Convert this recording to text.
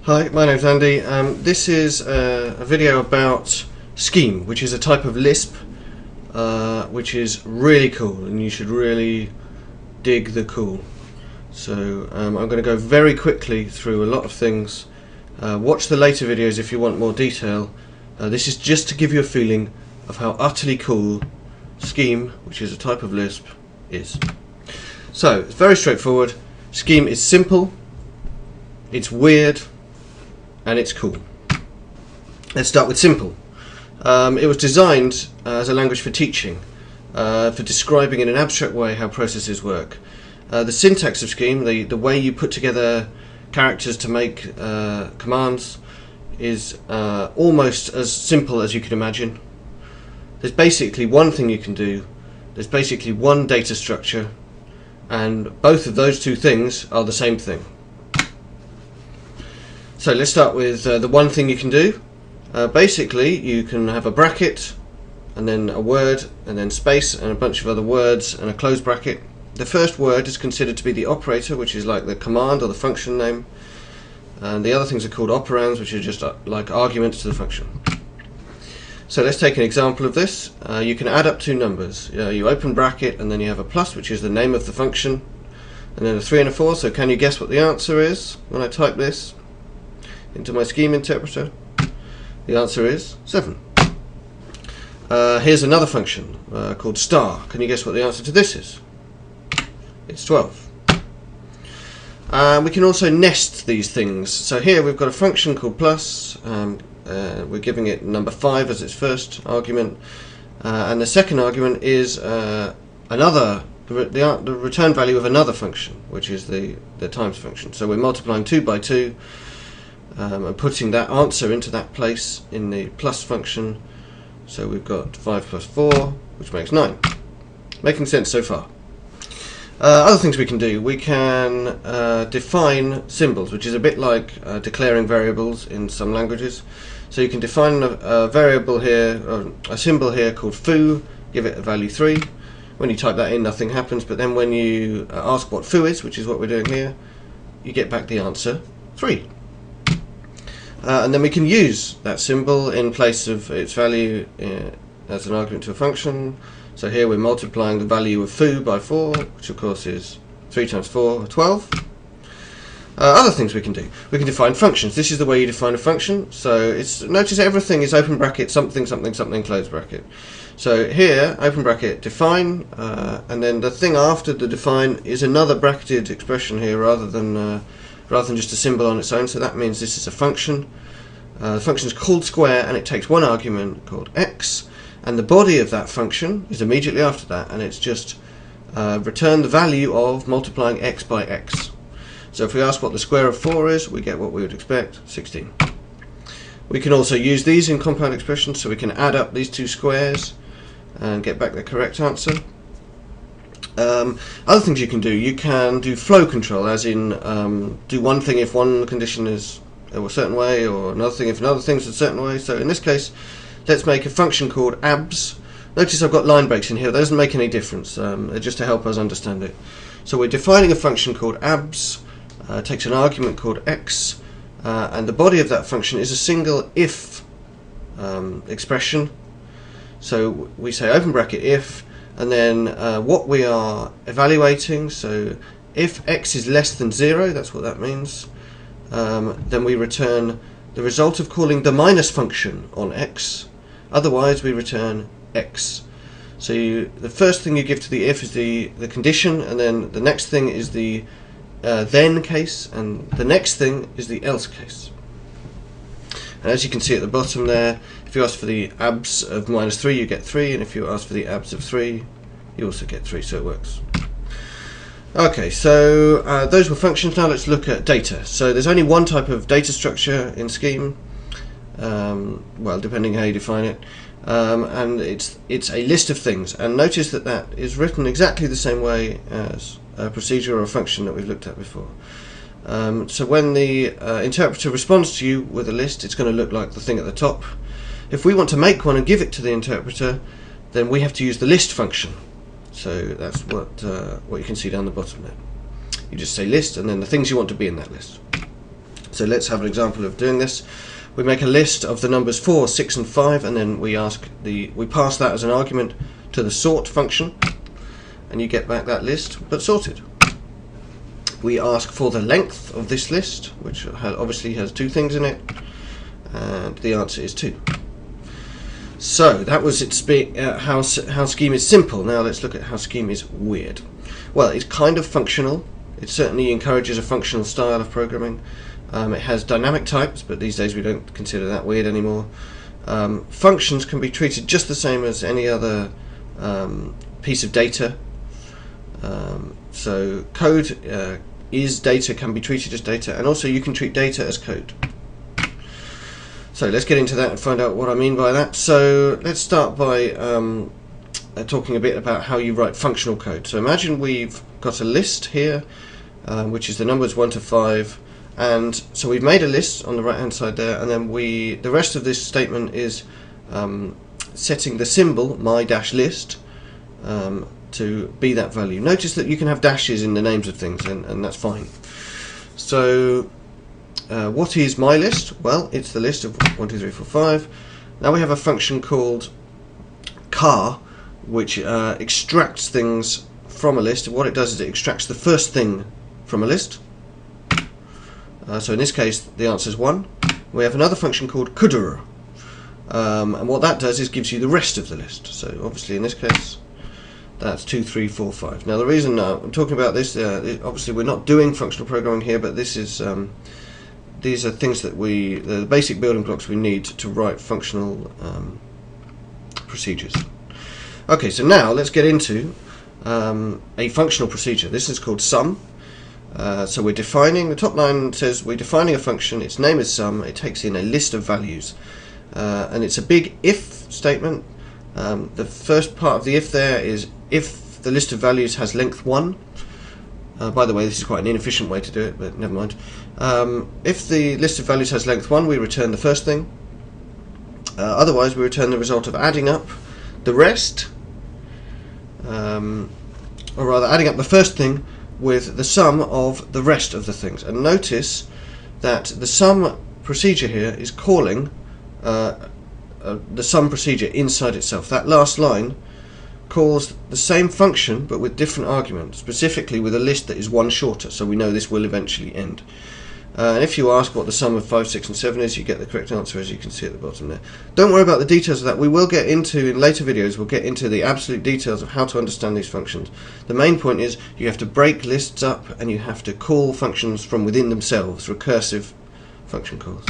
Hi, my name's Andy. This is a video about Scheme, which is a type of Lisp which is really cool, and you should really dig the cool. So I'm going to go very quickly through a lot of things. Watch the later videos if you want more detail. This is just to give you a feeling of how utterly cool Scheme, which is a type of Lisp, is. So it's very straightforward. Scheme is simple, it's weird, and it's cool. Let's start with simple. It was designed as a language for teaching, for describing in an abstract way how processes work. The syntax of Scheme, the way you put together characters to make commands, is almost as simple as you can imagine. There's basically one thing you can do, there's basically one data structure, and both of those two things are the same thing. So let's start with the one thing you can do. Basically you can have a bracket and then a word and then space and a bunch of other words and a close bracket. The first word is considered to be the operator, which is like the command or the function name, and the other things are called operands, which are just like arguments to the function. So let's take an example of this. You can add up two numbers. You open bracket and then you have a plus, which is the name of the function, and then a 3 and a 4. So can you guess what the answer is when I type this into my Scheme interpreter? The answer is 7. Here's another function called star. Can you guess what the answer to this is? It's 12. We can also nest these things. So here we've got a function called plus. We're giving it number 5 as its first argument, and the second argument is the return value of another function, which is the times function. So we're multiplying 2 by 2 and putting that answer into that place in the plus function. So we've got 5 plus 4, which makes 9. Making sense so far? Other things we can do, we can define symbols, which is a bit like declaring variables in some languages. So you can define a variable here, or a symbol here called foo, give it a value 3. When you type that in, nothing happens, but then when you ask what foo is, which is what we're doing here, you get back the answer 3. And then we can use that symbol in place of its value as an argument to a function. So here we're multiplying the value of foo by 4, which of course is 3 times 4, 12. Other things we can do. We can define functions. This is the way you define a function. So notice everything is open bracket, something, something, something, close bracket. So here, open bracket, define, and then the thing after the define is another bracketed expression here rather than just a symbol on its own. So that means this is a function. The function is called square, and it takes one argument called x, and the body of that function is immediately after that, and it's just return the value of multiplying x by x. So if we ask what the square of 4 is, we get what we would expect, 16. We can also use these in compound expressions, so we can add up these two squares and get back the correct answer. Other things you can do flow control, as in do one thing if one condition is a certain way, or another thing if another thing is a certain way. So in this case, let's make a function called abs. Notice I've got line breaks in here. That doesn't make any difference. They're just to help us understand it. So we're defining a function called abs. Takes an argument called x, and the body of that function is a single if expression. So we say open bracket if, and then what we are evaluating. So if x is less than 0, that's what that means. Then we return the result of calling the minus function on x. Otherwise we return x. So the first thing you give to the if is the condition, and then the next thing is the then case, and the next thing is the else case. And as you can see at the bottom there, if you ask for the abs of minus 3, you get 3, and if you ask for the abs of 3, you also get 3, so it works. Okay, so those were functions. Now let's look at data. So there's only one type of data structure in Scheme, well, depending how you define it, and it's a list of things. And notice that that is written exactly the same way as a procedure or a function that we've looked at before. So when the interpreter responds to you with a list, it's going to look like the thing at the top. If we want to make one and give it to the interpreter, then we have to use the list function. So that's what you can see down the bottom there. You just say list and then the things you want to be in that list. So let's have an example of doing this. We make a list of the numbers 4, 6 and 5, and then we pass that as an argument to the sort function, and you get back that list but sorted. We ask for the length of this list, which obviously has two things in it, and the answer is 2. So that was how scheme is simple. Now let's look at how scheme is weird. Well, it's kind of functional. It certainly encourages a functional style of programming. It has dynamic types, but these days we don't consider that weird anymore. Functions can be treated just the same as any other piece of data. So code is data, can be treated as data, and also you can treat data as code. So let's get into that and find out what I mean by that. So let's start by talking a bit about how you write functional code. So imagine we've got a list here, which is the numbers 1 to 5, and so we've made a list on the right hand side there, and then the rest of this statement is setting the symbol my-list to be that value. Notice that you can have dashes in the names of things, and that's fine. So what is my list? Well, it's the list of 1, 2, 3, 4, 5. Now we have a function called car, which extracts things from a list. What it does is it extracts the first thing from a list. So in this case the answer is 1. We have another function called kudur, and what that does is gives you the rest of the list. So obviously in this case that's 2, 3, 4, 5. Now the reason I'm talking about this, obviously we're not doing functional programming here, but this is these are things that the basic building blocks we need to write functional procedures. Okay, so now let's get into a functional procedure. This is called sum. So we're defining, the top line says we're defining a function, its name is sum, it takes in a list of values, and it's a big if statement. The first part of the if there is if the list of values has length 1. By the way, this is quite an inefficient way to do it, but never mind. If the list of values has length 1, we return the first thing. Otherwise we return the result of adding up the rest, or rather adding up the first thing with the sum of the rest of the things. And notice that the sum procedure here is calling the sum procedure inside itself. That last line calls the same function but with different arguments, specifically with a list that is 1 shorter, so we know this will eventually end. And if you ask what the sum of 5, 6 and 7 is, you get the correct answer, as you can see at the bottom there. Don't worry about the details of that. We will get into, in later videos, we'll get into the absolute details of how to understand these functions. The main point is you have to break lists up and you have to call functions from within themselves, recursive function calls.